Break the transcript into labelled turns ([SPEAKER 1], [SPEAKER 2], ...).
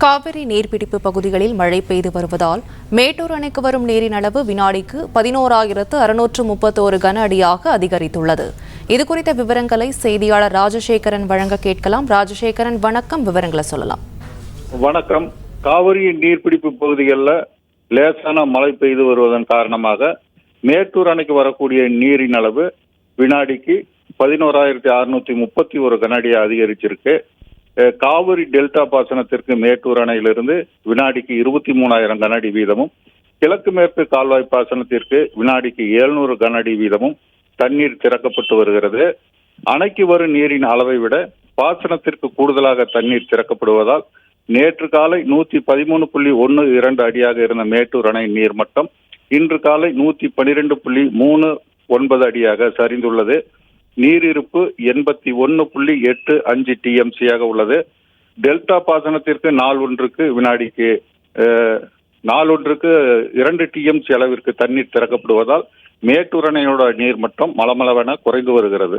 [SPEAKER 1] காவிரி நீர்பிடிப்பு பகுதிகளில் மழை பெய்து வருவதால் மேட்டூர் அணைக்கு வரும் நீரின் அளவு வினாடிக்கு 11,631 கன அடியாக அதிகரித்துள்ளது. இதுகுறித்த விவரங்களை செய்தியாளர் ராஜசேகரன் வழங்க கேட்கலாம். ராஜசேகரன், வணக்கம். விவரங்களை சொல்லலாம்.
[SPEAKER 2] வணக்கம். காவிரி நீர்பிடிப்பு பகுதிகளில் லேசான மழை பெய்து வருவதன் காரணமாக மேட்டூர் அணைக்கு வரக்கூடிய நீரின் அளவு வினாடிக்கு 11,631 கன அடியாக அதிகரிச்சிருக்கு. காவிரி டெல்டா பாசனத்திற்கு மேட்டூர் அணையிலிருந்து வினாடிக்கு 23,000 கன அடி வீதமும், கிழக்கு மேற்கு கால்வாய் பாசனத்திற்கு வினாடிக்கு 700 கன அடி வீதமும் தண்ணீர் திறக்கப்பட்டு வருகிறது. அணைக்கு வரும் நீரின் அளவை விட பாசனத்திற்கு கூடுதலாக தண்ணீர் திறக்கப்படுவதால் நேற்று காலை 113.12 அடியாக இருந்த மேட்டூர் அணை நீர்மட்டம் இன்று காலை 112.39 அடியாக சரிந்துள்ளது. நீரிருப்பு 81.85 TMC-யாக உள்ளது. டெல்டா பாசனத்திற்கு நாள் ஒன்றுக்கு 2 TMC அளவிற்கு தண்ணீர் திறக்கப்படுவதால் மேட்டூர் அணையோட நீர்மட்டம் மளமளவென குறைந்து வருகிறது.